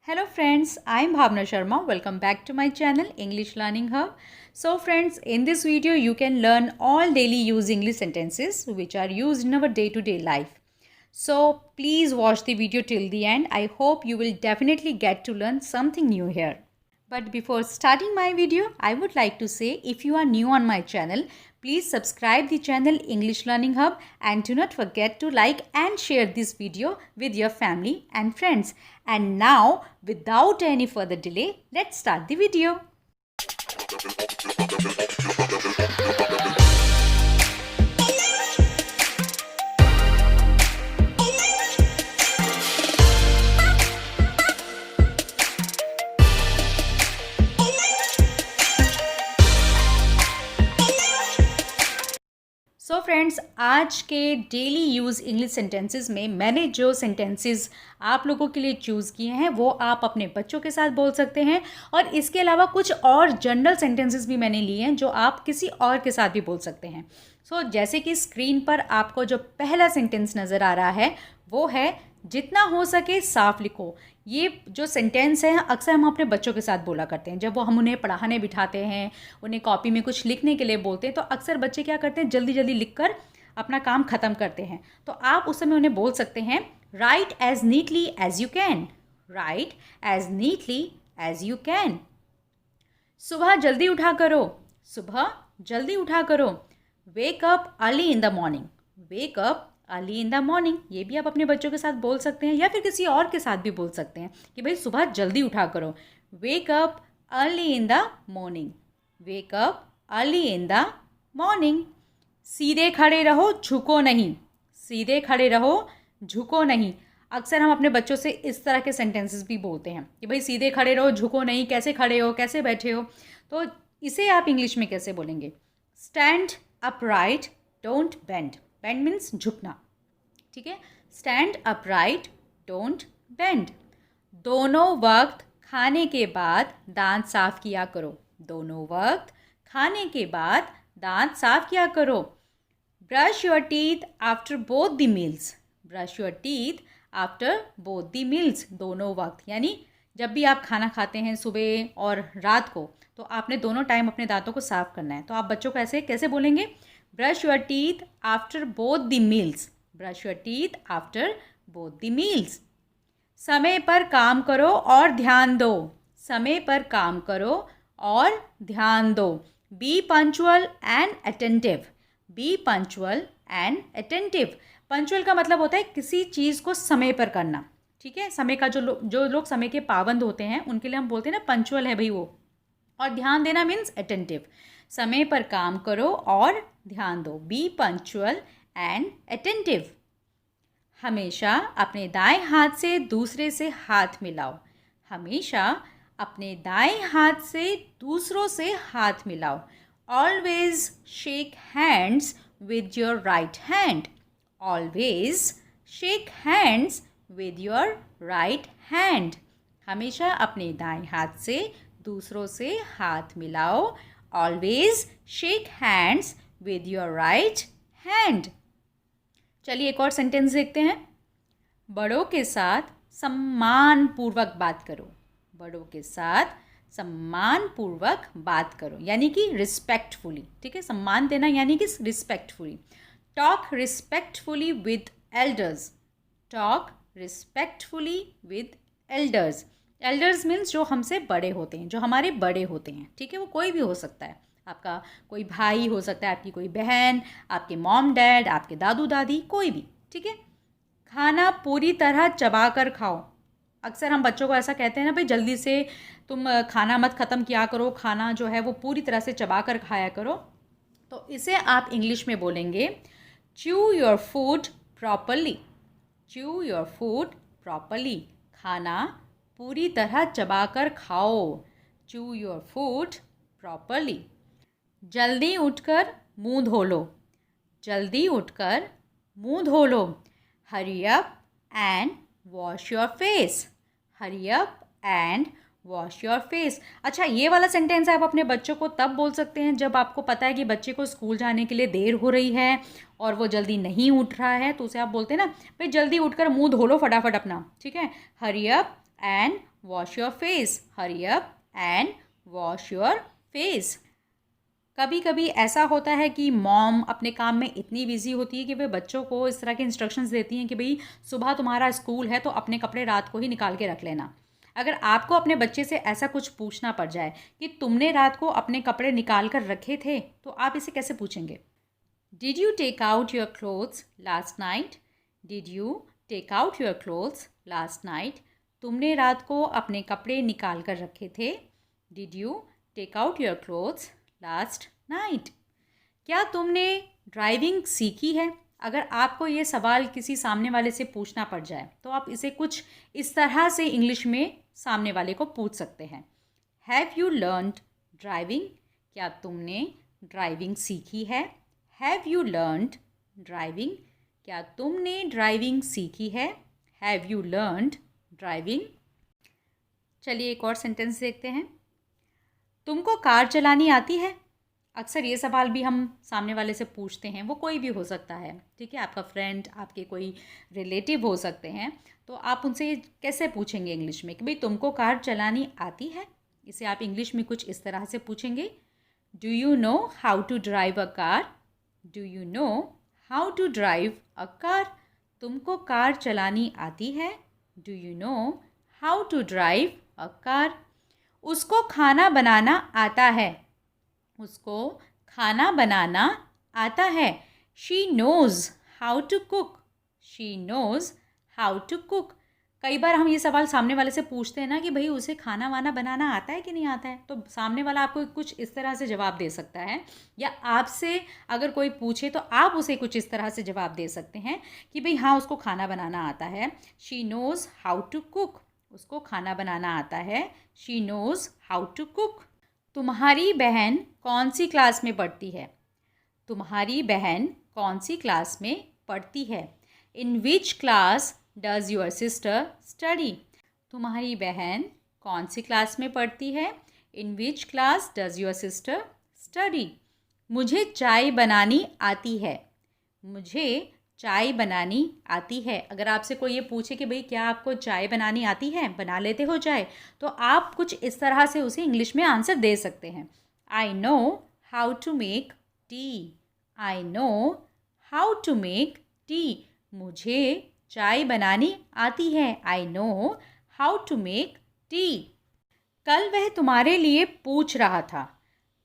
Hello friends, I am Bhavna Sharma. Welcome back to my channel English Learning Hub. So friends, in this video you can learn all daily use English sentences which are used in our day-to-day life. So please watch the video till the end. I hope you will definitely get to learn something new here. But before starting my video, I would like to say if you are new on my channel, please subscribe the channel English Learning Hub and do not forget to like and share this video with your family and friends. And now, without any further delay, let's start the video. So friends, आज के daily use English sentences में मैंने जो sentences आप लोगों के लिए choose किए हैं वो आप अपने बच्चों के साथ बोल सकते हैं और इसके अलावा कुछ और जनरल सेंटेंसेस भी मैंने लिए हैं जो आप किसी और के साथ भी बोल सकते हैं। जैसे कि स्क्रीन पर आपको जो पहला सेंटेंस नज़र आ रहा है वो है जितना हो सके साफ लिखो। ये जो सेंटेंस है अक्सर हम अपने बच्चों के साथ बोला करते हैं। जब हम उन्हें पढ़ाने बिठाते हैं, उन्हें कॉपी में कुछ लिखने के लिए बोलते हैं तो अक्सर बच्चे क्या करते हैं, जल्दी जल्दी लिखकर अपना काम ख़त्म करते हैं। तो आप उस समय उन्हें बोल सकते हैं write as neatly as you can. Write as neatly as you can. सुबह जल्दी उठा करो। सुबह जल्दी उठा करो। Wake up early in the morning. Wake up early in the morning. ये भी आप अपने बच्चों के साथ बोल सकते हैं या फिर किसी और के साथ भी बोल सकते हैं कि भाई सुबह जल्दी उठा करो। Wake up early in the morning. Wake up early in the morning. सीधे खड़े रहो, झुको नहीं। सीधे खड़े रहो, झुको नहीं। अक्सर हम अपने बच्चों से इस तरह के सेंटेंसेस भी बोलते हैं कि भाई सीधे खड़े रहो, झुको नहीं, कैसे खड़े हो, कैसे बैठे हो। तो इसे आप इंग्लिश में कैसे बोलेंगे? Stand upright, don't bend. Bend means झुकना, ठीक है। Stand upright, don't bend. दोनों वक्त खाने के बाद दांत साफ किया करो। दोनों वक्त खाने के बाद दांत साफ किया करो। Brush your teeth after both the meals. Brush your teeth after both the meals. दोनों वक्त यानी जब भी आप खाना खाते हैं सुबह और रात को तो आपने दोनों टाइम अपने दांतों को साफ करना है। तो आप बच्चों को ऐसे कैसे बोलेंगे? Brush your teeth after both the meals. Brush your teeth after both the meals. समय पर काम करो और ध्यान दो। समय पर काम करो और ध्यान दो। B punctual and attentive. B punctual and attentive. Punctual का मतलब होता है किसी चीज़ को समय पर करना, ठीक है। समय का जो लोग समय के पाबंद होते हैं उनके लिए हम बोलते हैं ना पंक्चुअल है भाई वो। और ध्यान देना मीन्स अटेंटिव। समय पर काम करो और ध्यान दो। B punctual and attentive. हमेशा अपने दाएं हाथ से दूसरे से हाथ मिलाओ। हमेशा अपने दाएं हाथ से दूसरों से हाथ मिलाओ। Always shake hands with your right hand. Always shake hands with your right hand. हमेशा अपने दाएं हाथ से दूसरों से हाथ मिलाओ। Always shake hands with your right hand. चलिए एक और सेंटेंस देखते हैं। बड़ों के साथ सम्मानपूर्वक बात करो। बड़ों के साथ सम्मानपूर्वक बात करो यानी कि रिस्पेक्टफुली, ठीक है। सम्मान देना यानी कि respectfully. Talk respectfully with elders. Talk respectfully with elders. Elders means जो हमसे बड़े होते हैं, जो हमारे बड़े होते हैं, ठीक है। वो कोई भी हो सकता है, आपका कोई भाई हो सकता है, आपकी कोई बहन, आपके मॉम डैड, आपके दादू दादी, कोई भी, ठीक है। खाना पूरी तरह चबा कर खाओ। अक्सर हम बच्चों को ऐसा कहते हैं ना भाई जल्दी से तुम खाना मत ख़त्म किया करो, खाना जो है वो पूरी तरह से चबा कर खाया करो। तो इसे आप इंग्लिश में बोलेंगे chew your food properly. Chew your food properly. खाना पूरी तरह चबा कर खाओ। Chew your food properly. जल्दी उठकर मुंह धो लो। जल्दी उठकर मुंह धो लो। Hurry up and wash your face. Hurry up and wash your face. अच्छा, ये वाला सेंटेंस आप अपने बच्चों को तब बोल सकते हैं जब आपको पता है कि बच्चे को स्कूल जाने के लिए देर हो रही है और वो जल्दी नहीं उठ रहा है। तो उसे आप बोलते हैं ना भाई जल्दी उठकर मुंह धो लो फटाफट अपना, ठीक है। हरी up and wash your face, hurry up and wash your face. कभी कभी ऐसा होता है कि मॉम अपने काम में इतनी बिजी होती है कि वे बच्चों को इस तरह के इंस्ट्रक्शंस देती हैं कि भाई सुबह तुम्हारा स्कूल है तो अपने कपड़े रात को ही निकाल के रख लेना। अगर आपको अपने बच्चे से ऐसा कुछ पूछना पड़ जाए कि तुमने रात को अपने कपड़े निकाल कर रखे थे, तो आप इसे कैसे पूछेंगे? Did you take out your clothes last night? Did you take out your clothes last night? तुमने रात को अपने कपड़े निकाल कर रखे थे? Did you take out your clothes last night? क्या तुमने ड्राइविंग सीखी है? अगर आपको ये सवाल किसी सामने वाले से पूछना पड़ जाए तो आप इसे कुछ इस तरह से इंग्लिश में सामने वाले को पूछ सकते हैं। Have you learned driving? क्या तुमने ड्राइविंग सीखी है? Have you learned driving? क्या तुमने ड्राइविंग सीखी है? Have you learned driving? चलिए एक और सेंटेंस देखते हैं। तुमको कार चलानी आती है? अक्सर ये सवाल भी हम सामने वाले से पूछते हैं, वो कोई भी हो सकता है, ठीक है, आपका फ्रेंड, आपके कोई रिलेटिव हो सकते हैं। तो आप उनसे कैसे पूछेंगे इंग्लिश में कि भाई तुमको कार चलानी आती है? इसे आप इंग्लिश में कुछ इस तरह से पूछेंगे, do you know how to drive a car? Do you know how to drive a car? तुमको कार चलानी आती है? Do you know how to drive a car? उसको खाना बनाना आता है? उसको खाना बनाना आता है। She knows how to cook. She knows how to cook. कई बार हम ये सवाल सामने वाले से पूछते हैं ना कि भाई उसे खाना वाना बनाना आता है कि नहीं आता है, तो सामने वाला आपको कुछ इस तरह से जवाब दे सकता है, या आपसे अगर कोई पूछे तो आप उसे कुछ इस तरह से जवाब दे सकते हैं कि भाई हाँ उसको खाना बनाना आता है। She knows how to cook. उसको खाना बनाना आता है। She knows how to cook. तुम्हारी बहन कौन सी क्लास में पढ़ती है? तुम्हारी बहन कौन सी क्लास में पढ़ती है? In which class does your sister study? तुम्हारी बहन कौन सी क्लास में पढ़ती है? In which class does your sister study? मुझे चाय बनानी आती है। मुझे चाय बनानी आती है। अगर आपसे कोई ये पूछे कि भाई क्या आपको चाय बनानी आती है, बना लेते हो चाय, तो आप कुछ इस तरह से उसे इंग्लिश में आंसर दे सकते हैं। I know how to make tea. I know how to make tea. मुझे चाय बनानी आती है। I know how to make tea. कल वह तुम्हारे लिए पूछ रहा था।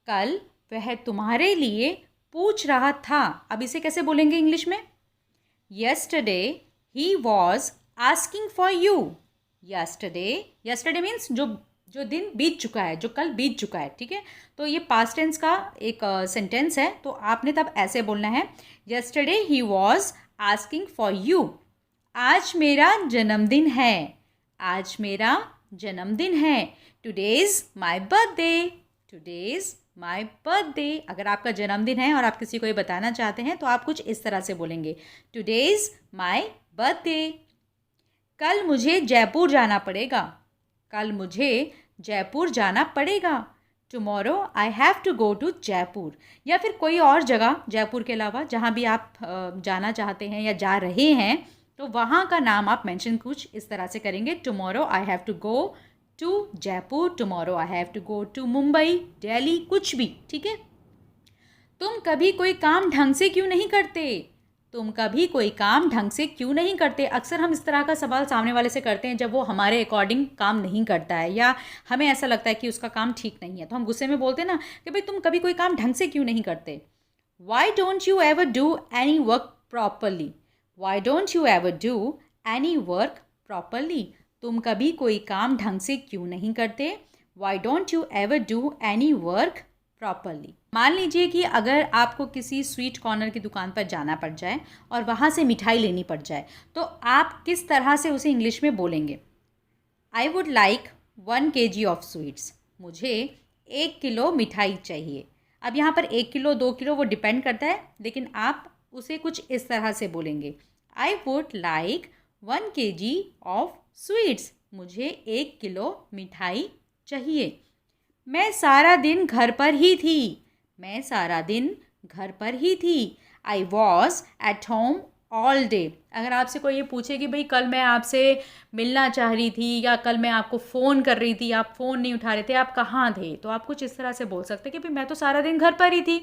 कल वह तुम्हारे लिए पूछ रहा था। अब इसे कैसे बोलेंगे इंग्लिश में? Yesterday he was asking for you. Yesterday means जो दिन बीत चुका है, जो कल बीत चुका है, ठीक है। तो ये पास्ट टेंस का एक सेंटेंस है, तो आपने तब ऐसे बोलना है, Yesterday he was asking for you. आज मेरा जन्मदिन है। आज मेरा जन्मदिन है। Today's my birthday. Today's my birthday. अगर आपका जन्मदिन है और आप किसी को ये बताना चाहते हैं तो आप कुछ इस तरह से बोलेंगे, टुडेज माई बर्थडे। कल मुझे जयपुर जाना पड़ेगा। कल मुझे जयपुर जाना पड़ेगा। Tomorrow I have to go to Jaipur. या फिर कोई और जगह जयपुर के अलावा जहाँ भी आप जाना चाहते हैं या जा रहे हैं, तो वहाँ का नाम आप मेंशन कुछ इस तरह से करेंगे, tomorrow I have to go to Jaipur, tomorrow I have to go to Mumbai, Delhi, कुछ भी, ठीक है। तुम कभी कोई काम ढंग से क्यों नहीं करते? तुम कभी कोई काम ढंग से क्यों नहीं करते? अक्सर हम इस तरह का सवाल सामने वाले से करते हैं जब वो हमारे अकॉर्डिंग काम नहीं करता है या हमें ऐसा लगता है कि उसका काम ठीक नहीं है, तो हम गुस्से में बोलते हैं ना कि भाई तुम कभी कोई काम ढंग से क्यों नहीं करते। Why don't you ever do any work properly? Why don't you ever do any work properly? तुम कभी कोई काम ढंग से क्यों नहीं करते? Why don't you ever do any work properly? मान लीजिए कि अगर आपको किसी स्वीट कॉर्नर की दुकान पर जाना पड़ जाए और वहाँ से मिठाई लेनी पड़ जाए, तो आप किस तरह से उसे इंग्लिश में बोलेंगे? I would like 1 kg of sweets. मुझे 1 किलो मिठाई चाहिए। अब यहाँ पर 1 किलो 2 किलो वो डिपेंड करता है, लेकिन आप उसे कुछ इस तरह से बोलेंगे, I would like 1 kg of sweets. मुझे 1 किलो मिठाई चाहिए। मैं सारा दिन घर पर ही थी। मैं सारा दिन घर पर ही थी। I was at home all day. अगर आपसे कोई ये पूछे कि भाई कल मैं आपसे मिलना चाह रही थी या कल मैं आपको फ़ोन कर रही थी, आप फ़ोन नहीं उठा रहे थे, आप कहाँ थे, तो आप कुछ इस तरह से बोल सकते हैं कि भाई मैं तो सारा दिन घर पर ही थी।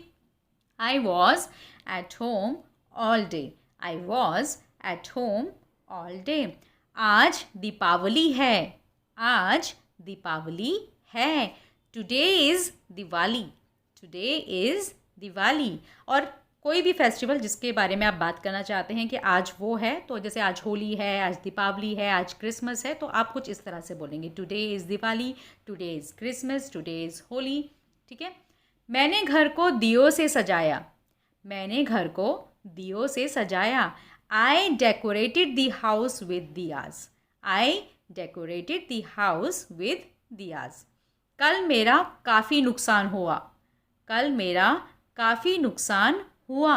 I was at home all day. I was at home all day. आज दीपावली है। आज दीपावली है। Today is Diwali. Today is Diwali. और कोई भी फेस्टिवल जिसके बारे में आप बात करना चाहते हैं कि आज वो है, तो जैसे आज होली है, आज दीपावली है, आज क्रिसमस है, तो आप कुछ इस तरह से बोलेंगे, today is Diwali, today is Christmas, today is Holi. ठीक है। मैंने घर को दियों से सजाया। मैंने घर को दियों से सजाया। I decorated the house with diyas. I decorated the house with diyas. कल मेरा काफ़ी नुकसान हुआ। कल मेरा काफ़ी नुकसान हुआ।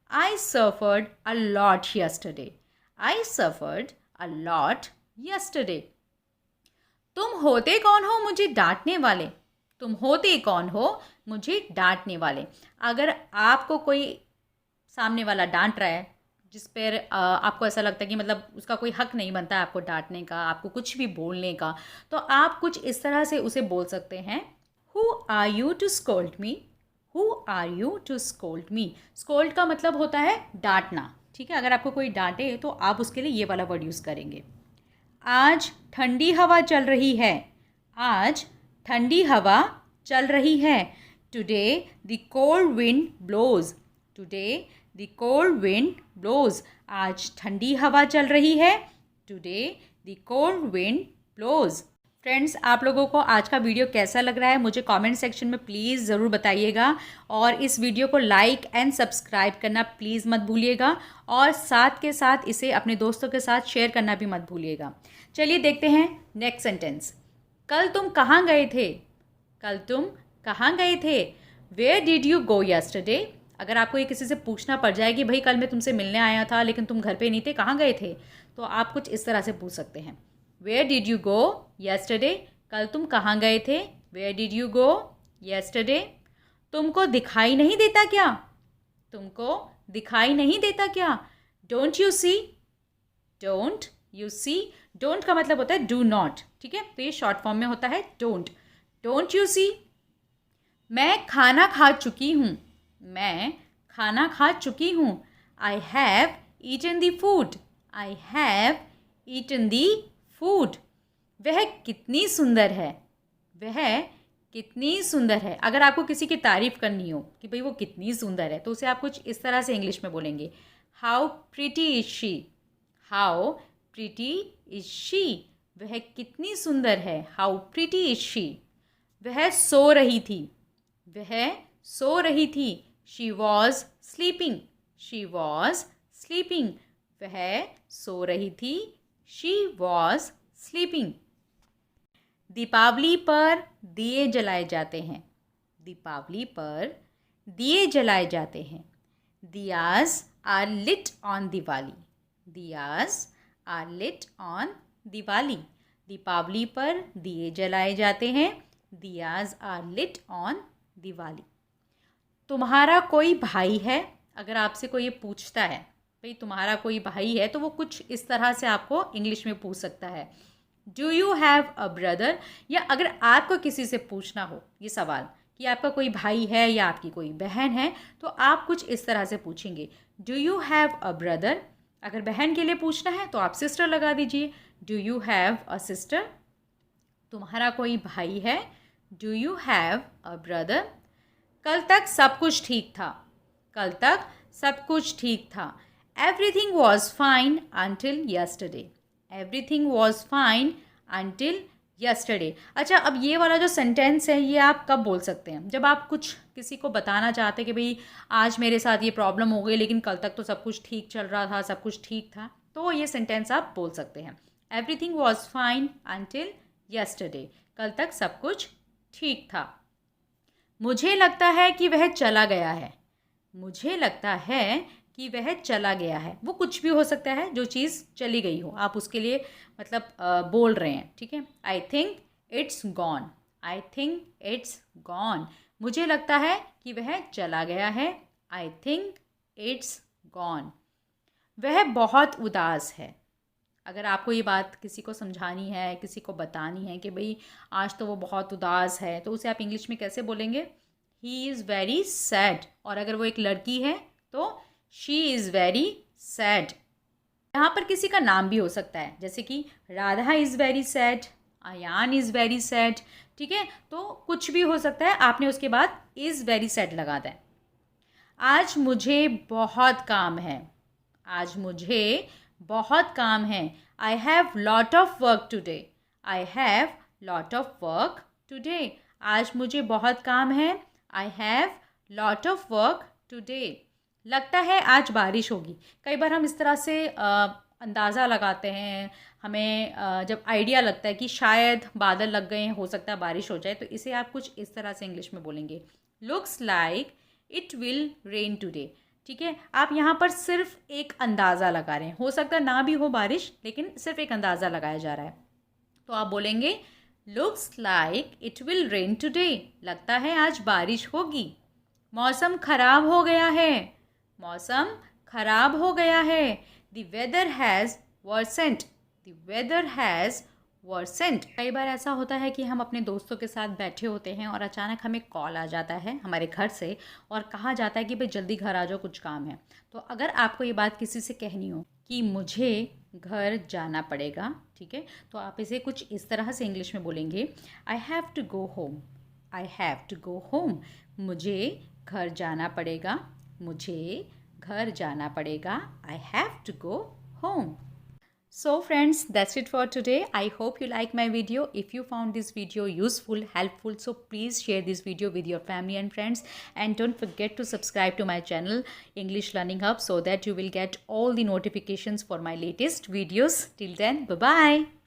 I suffered a lot yesterday. I suffered a lot yesterday. तुम होते कौन हो मुझे डांटने वाले। तुम होते कौन हो मुझे डांटने वाले। अगर आपको कोई सामने वाला डांट रहा है जिस पर आपको ऐसा लगता है कि मतलब उसका कोई हक नहीं बनता है आपको डांटने का, आपको कुछ भी बोलने का, तो आप कुछ इस तरह से उसे बोल सकते हैं, who are you to scold me. Who are you to scold me. Scold का मतलब होता है डांटना। ठीक है। अगर आपको कोई डांटे तो आप उसके लिए ये वाला वर्ड यूज़ करेंगे। आज ठंडी हवा चल रही है। आज ठंडी हवा चल रही है। Today the cold wind blows. Today the cold wind blows. आज ठंडी हवा चल रही है। Today the cold wind blows. Friends, आप लोगों को आज का वीडियो कैसा लग रहा है मुझे कमेंट सेक्शन में प्लीज़ ज़रूर बताइएगा, और इस वीडियो को लाइक एंड सब्सक्राइब करना प्लीज़ मत भूलिएगा, और साथ के साथ इसे अपने दोस्तों के साथ शेयर करना भी मत भूलिएगा। चलिए देखते हैं नेक्स्ट सेंटेंस। कल तुम कहाँ गए थे। कल तुम कहाँ गए थे। Where did you go yesterday. अगर आपको ये किसी से पूछना पड़ जाए कि भाई कल मैं तुमसे मिलने आया था लेकिन तुम घर पे नहीं थे, कहाँ गए थे, तो आप कुछ इस तरह से पूछ सकते हैं, where did you go yesterday. कल तुम कहाँ गए थे। Where did you go yesterday. तुमको दिखाई नहीं देता क्या। तुमको दिखाई नहीं देता क्या। Don't you see. Don't you see. Don't का मतलब होता है डू नॉट। ठीक है। तो ये शॉर्ट फॉर्म में होता है डोंट। डोंट यू सी। मैं खाना खा चुकी हूँ। मैं खाना खा चुकी हूँ। I have eaten the food. I have eaten the food. वह कितनी सुंदर है। वह कितनी सुंदर है। अगर आपको किसी की तारीफ़ करनी हो कि भाई वो कितनी सुंदर है, तो उसे आप कुछ इस तरह से इंग्लिश में बोलेंगे, how pretty is she. How pretty is she. वह कितनी सुंदर है। How pretty is she. वह सो रही थी। वह सो रही थी। She was sleeping. She was sleeping. वह सो रही थी। She was sleeping. दीपावली पर दिए जलाए जाते हैं। दीपावली पर दिए जलाए जाते हैं। Diyas are lit on Diwali. Diyas are lit on Diwali. Deepavali पर दिए जलाए जाते हैं। Diyas are lit on Diwali. तुम्हारा कोई भाई है। अगर आपसे कोई ये पूछता है भाई तुम्हारा कोई भाई है, तो वो कुछ इस तरह से आपको इंग्लिश में पूछ सकता है, do you have a brother. या अगर आपको किसी से पूछना हो ये सवाल कि आपका कोई भाई है या आपकी कोई बहन है, तो आप कुछ इस तरह से पूछेंगे, do you have a brother. अगर बहन के लिए पूछना है तो आप सिस्टर लगा दीजिए, do you have a sister. तुम्हारा कोई भाई है, do you have a brother. कल तक सब कुछ ठीक था। कल तक सब कुछ ठीक था। Everything was fine until yesterday. Everything was fine until yesterday. अच्छा, अब ये वाला जो सेंटेंस है ये आप कब बोल सकते हैं, जब आप कुछ किसी को बताना चाहते हैं कि भाई आज मेरे साथ ये प्रॉब्लम हो गई लेकिन कल तक तो सब कुछ ठीक चल रहा था, सब कुछ ठीक था, तो ये सेंटेंस आप बोल सकते हैं, everything was fine until yesterday. कल तक सब कुछ ठीक था। मुझे लगता है कि वह चला गया है। मुझे लगता है कि वह चला गया है। वो कुछ भी हो सकता है जो चीज़ चली गई हो, आप उसके लिए मतलब बोल रहे हैं। ठीक है। I think it's gone. I think it's gone. मुझे लगता है कि वह चला गया है। I think it's gone. वह बहुत उदास है। अगर आपको ये बात किसी को समझानी है, किसी को बतानी है कि भाई आज तो वो बहुत उदास है, तो उसे आप इंग्लिश में कैसे बोलेंगे? He is very sad. और अगर वो एक लड़की है तो शी इज़ वेरी सैड। यहाँ पर किसी का नाम भी हो सकता है, जैसे कि Radha is very sad, Ayaan is very sad. ठीक है, तो कुछ भी हो सकता है, आपने उसके बाद इज़ वेरी सैड लगा दें। आज मुझे बहुत काम है। आज मुझे बहुत काम है। I have lot of work today. I have lot of work today. आज मुझे बहुत काम है। I have lot of work today. लगता है आज बारिश होगी। कई बार हम इस तरह से अंदाज़ा लगाते हैं, हमें जब आइडिया लगता है कि शायद बादल लग गए हैं, हो सकता है बारिश हो जाए, तो इसे आप कुछ इस तरह से इंग्लिश में बोलेंगे, looks like it will rain today. ठीक है, आप यहाँ पर सिर्फ एक अंदाज़ा लगा रहे हैं, हो सकता है ना भी हो बारिश, लेकिन सिर्फ एक अंदाज़ा लगाया जा रहा है। तो आप बोलेंगे looks like it will rain today. लगता है आज बारिश होगी। मौसम खराब हो गया है। मौसम खराब हो गया है। The weather has worsened. The weather has worsened. कई बार ऐसा होता है कि हम अपने दोस्तों के साथ बैठे होते हैं और अचानक हमें कॉल आ जाता है हमारे घर से और कहा जाता है कि भाई जल्दी घर आ जाओ, कुछ काम है। तो अगर आपको ये बात किसी से कहनी हो कि मुझे घर जाना पड़ेगा, ठीक है, तो आप इसे कुछ इस तरह से इंग्लिश में बोलेंगे, I have to go home. I have to go home. मुझे घर जाना पड़ेगा। मुझे घर जाना पड़ेगा। I have to go home. So friends, that's it for today. I hope you like my video. If you found this video useful, helpful, so please share this video with your family and friends, and don't forget to subscribe to my channel English Learning Hub so that you will get all the notifications for my latest videos. Till then, bye bye.